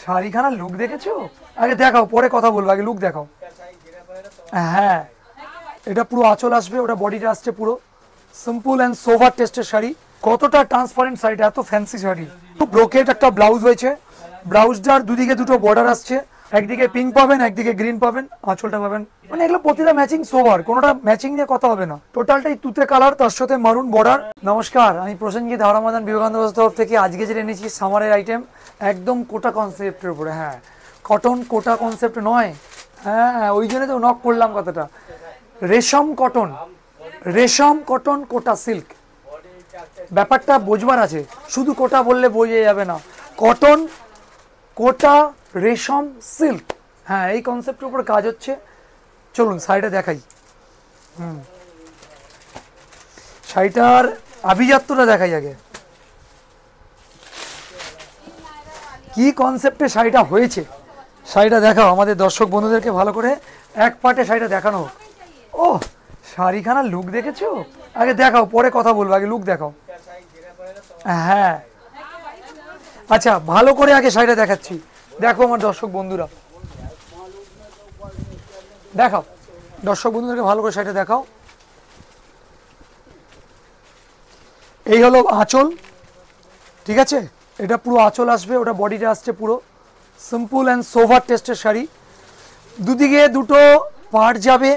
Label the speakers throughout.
Speaker 1: শাড়িখানার look দেখেছো? আগে দেখাও, পরে কথা বলবো, আগে লুক দেখাও। হ্যাঁ, এটা পুরো আঁচল আসবে, ওটা বডিটা আসছে পুরো সিম্পল অ্যান্ড সোভার টেস্টের শাড়ি। কতটা ট্রান্সপারেন্ট শাড়িটা, এত ফ্যান্সি শাড়ি। ব্রোকেট একটা ব্লাউজ হয়েছে, ব্লাউজটার দুদিকে দুটো বর্ডার আসছে, একদিকে পিঙ্ক পাবেন একদিকে গ্রিন পাবেন, আঁচলটা পাবেন, মানে এগুলো প্রতিটা ম্যাচিং সোভার, কোনোটা ম্যাচিং নিয়ে কথা হবে না। টোটালটাই তুতে কালার, তার সাথে মারুন বর্ডার। নমস্কার, আমি প্রসেনজিৎ, হাওড়া বিবেকানন্দ তরফ থেকে আজকে যেটা এনেছি সামারের আইটেম, একদম কোটা কনসেপ্টের উপরে। হ্যাঁ, কটন কোটা কনসেপ্ট নয়, হ্যাঁ ওই জন্য তো নক করলাম কথাটা। রেশম কটন, রেশম কটন কোটা সিল্ক, ব্যাপারটা বোঝবার আছে, শুধু কোটা বললে বোঝা যাবে না। কটন কোটা রেশম সিল্ক, হ্যাঁ এই কনসেপ্টের উপর কাজ হচ্ছে। চলুন শাড়িটা দেখাই। শাড়িটার আভিজাত্যটা দেখাই আগে, কি কনসেপ্টে শাড়িটা হয়েছে। শাড়িটা দেখাও আমাদের দর্শক বন্ধুদেরকে ভালো করে, এক পার্টে শাড়িটা দেখানো হোক। ও শাড়িখানার লুক দেখেছো? আগে দেখাও, পরে কথা বলবো, আগে লুক দেখাও। হ্যাঁ আচ্ছা, ভালো করে আগে শাড়িটা দেখাচ্ছি, দেখো আমার দর্শক বন্ধুরা, দেখাও দর্শক বন্ধুদেরকে ভালো করে শাড়িটা দেখাও। এই হলো আঁচল, ঠিক আছে, এটা পুরো আঁচল আসবে, ওটা বডিটা আসছে পুরো সিম্পল অ্যান্ড সোভার টেস্টের শাড়ি। দুদিকে দুটো পাড় যাবে।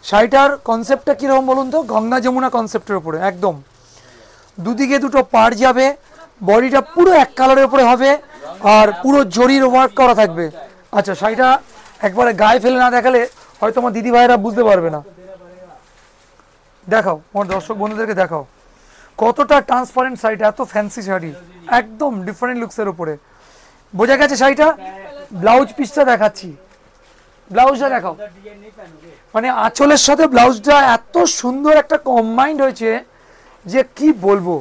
Speaker 1: শাড়িটার কনসেপ্টটা কীরকম বলুন তো, গঙ্গা যমুনা কনসেপ্টের উপরে একদম। দুদিকে দুটো পাড় যাবে, বডিটা পুরো এক কালারের উপরে হবে, আর পুরো জরির ওয়ার্ক করা থাকবে। আচ্ছা, শাড়িটা একবারে গায়ে ফেলে না দেখালে হয়তো আমার দিদি ভাইয়েরা বুঝতে পারবে না। দেখাও আমার দর্শক বন্ধুদেরকে দেখাও কতটা ট্রান্সপারেন্ট শাড়িটা, এত ফ্যান্সি শাড়ি, একদম ডিফারেন্ট লুকসের উপরে। বোঝা গেছে শাড়িটা? ব্লাউজ পিসটা দেখাচ্ছি, ব্লাউজটা দেখাও, মানে আঁচলের সাথে ব্লাউজটা এত সুন্দর একটা কম্বাইন্ড হয়েছে যে কি বলবো।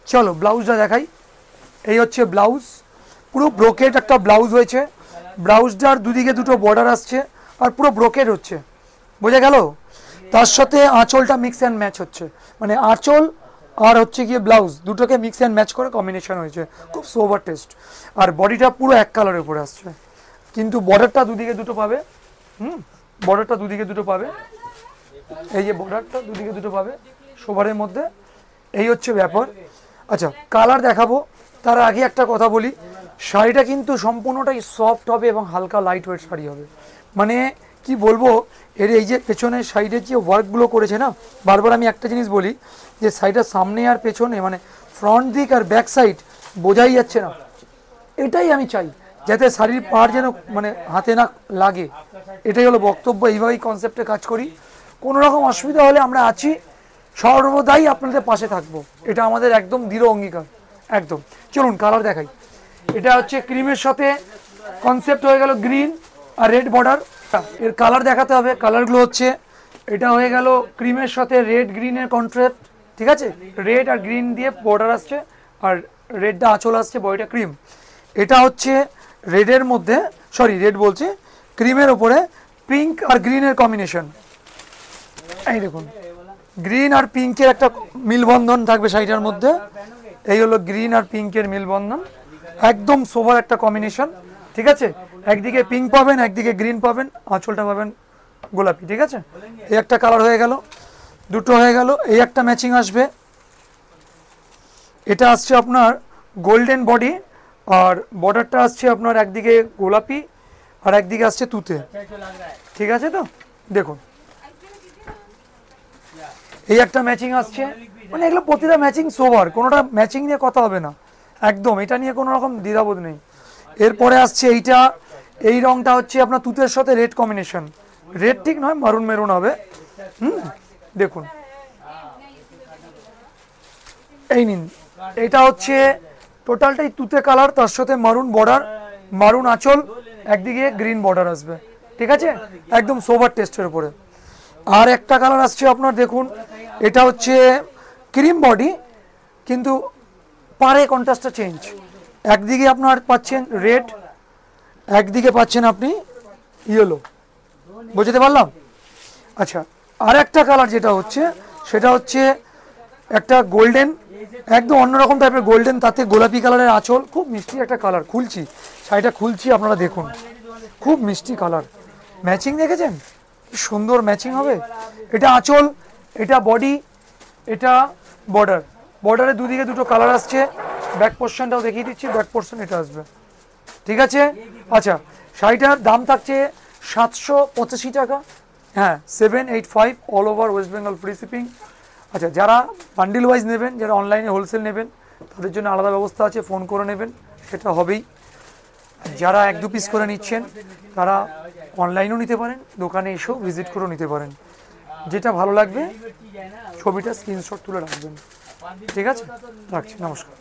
Speaker 1: চলো ব্লাউজটা দেখাই। এই হচ্ছে ব্লাউজ, পুরো ব্রোকেট একটা ব্লাউজ হয়েছে, ব্লাউজটার দুদিকে দুটো বর্ডার আসছে, আর পুরো ব্রোকেট হচ্ছে, বোঝা গেল? তার সাথে আঁচলটা মিক্স অ্যান্ড ম্যাচ হচ্ছে, মানে আঁচল আর হচ্ছে গিয়ে ব্লাউজ দুটোকে মিক্স অ্যান্ড ম্যাচ করে কম্বিনেশন হয়েছে, খুব সোভার টেস্ট। আর বডিটা পুরো এক কালারের উপরে আসছে, কিন্তু বর্ডারটা দুদিকে দুটো পাবে। বর্ডারটা দুদিকে দুটো পাবে, এই যে বর্ডারটা দুদিকে দুটো পাবে সোভারের মধ্যে, এই হচ্ছে ব্যাপার। আচ্ছা, কালার দেখাবো তার আগে একটা কথা বলি, শাড়িটা কিন্তু সম্পূর্ণটাই সফট হবে এবং হালকা লাইট ওয়েট শাড়ি হবে। মানে কি বলবো, এর এই যে পেছনের সাইডের যে ওয়ার্কগুলো করেছে না, বারবার আমি একটা জিনিস বলি যে শাড়িটার সামনে আর পেছনে, মানে ফ্রন্ট দিক আর ব্যাক সাইড বোঝাই যাচ্ছে না, এটাই আমি চাই, যাতে শাড়ির পাড় যেন মানে হাতে না লাগে, এটাই হলো বক্তব্য। এইভাবেই কনসেপ্টে কাজ করি, কোনো রকম অসুবিধা হলে আমরা আছি, সর্বদাই আপনাদের পাশে থাকবো, এটা আমাদের একদম দৃঢ় অঙ্গীকার একদম। চলুন কালার দেখাই। এটা হচ্ছে ক্রিমের সাথে কনসেপ্ট হয়ে গেল গ্রিন আর রেড বর্ডার, এর কালার দেখাতে হবে। কালারগুলো হচ্ছে, এটা হয়ে গেল ক্রিমের সাথে রেড গ্রিনের কন্ট্রাস্ট, ঠিক আছে, রেড আর গ্রিন দিয়ে বর্ডার আসছে, আর রেডটা আঁচল আসছে, বডিটা ক্রিম। এটা হচ্ছে রেডের মধ্যে, সরি রেড বলছে, ক্রিমের ওপরে পিঙ্ক আর গ্রিনের কম্বিনেশন। এই দেখুন, গ্রিন আর পিঙ্কের একটা মিলবন্ধন থাকবে শাড়িটার মধ্যে, এই হলো গ্রিন আর পিঙ্কের মিলবন্ধন, একদম সোভার একটা কম্বিনেশন, ঠিক আছে। একদিকে পিঙ্ক পাবেন একদিকে গ্রিন পাবেন, আঁচলটা পাবেন গোলাপি, ঠিক আছে। এই একটা কালার হয়ে গেল, দুটো হয়ে গেল। এই একটা ম্যাচিং আসবে, এটা আসছে আপনার গোল্ডেন বডি, আর বর্ডারটা আসছে আপনার একদিকে গোলাপি আর একদিকে আসছে তুতে, ঠিক আছে। তো দেখুন এই একটা ম্যাচিং আসছে, মানে এগুলো প্রতিটা ম্যাচিং সোভার, কোনোটা ম্যাচিং নিয়ে কথা হবে না একদম, এটা নিয়ে কোনো রকম দ্বিধাবোধ নেই। এরপরে আসছে এইটা, এই রংটা হচ্ছে আপনার তুতের সাথে রেড কম্বিনেশন, রেড ঠিক নয় মারুন মেরুন হবে। দেখুন এই নিন, এটা হচ্ছে টোটালটাই তুতে কালার, তার সাথে মারুন বর্ডার, মারুন আঁচল, একদিকে গ্রিন বর্ডার আসবে, ঠিক আছে, একদম সোভার টেস্টের উপরে। আর একটা কালার আসছে আপনার, দেখুন এটা হচ্ছে ক্রিম বডি, কিন্তু পারে কন্ট্রাস্টটা চেঞ্জ, একদিকে আপনার পাচ্ছেন রেড, একদিকে পাচ্ছেন আপনি ইয়েলো, বুঝতে পারলাম। আচ্ছা, আর একটা কালার যেটা হচ্ছে সেটা হচ্ছে একটা গোল্ডেন, একদম অন্যরকম টাইপের গোল্ডেন, তাতে গোলাপি কালারের আঁচল, খুব মিষ্টি একটা কালার। খুলছি শাড়িটা, খুলছি, আপনারা দেখুন, খুব মিষ্টি কালার। ম্যাচিং দেখেছেন কি সুন্দর ম্যাচিং হবে। এটা আঁচল, এটা বডি, এটা বর্ডার। বর্ডারের দুদিকে দুটো কালার আসছে। ব্যাক পোর্শনটাও দেখিয়ে দিচ্ছি, ব্যাক পোর্শন এটা আসবে, ঠিক আছে। আচ্ছা, শাড়িটার দাম থাকছে 785 টাকা। হ্যাঁ, 785, all over West Bengal free shipping. আচ্ছা, যারা বান্ডিল ওয়াইজ নেবেন, যারা অনলাইনে হোলসেল নেবেন, তাদের জন্য আলাদা ব্যবস্থা আছে, ফোন করে নেবেন, সেটা হবেই। যারা 1-2 পিস করে নিচ্ছেন, তারা অনলাইনেও নিতে পারেন, দোকানে এসেও ভিজিট করেও নিতে পারেন। যেটা ভালো লাগবে ছবিটা স্ক্রিনশট তুলে রাখবেন, ঠিক আছে। রাখছি, নমস্কার।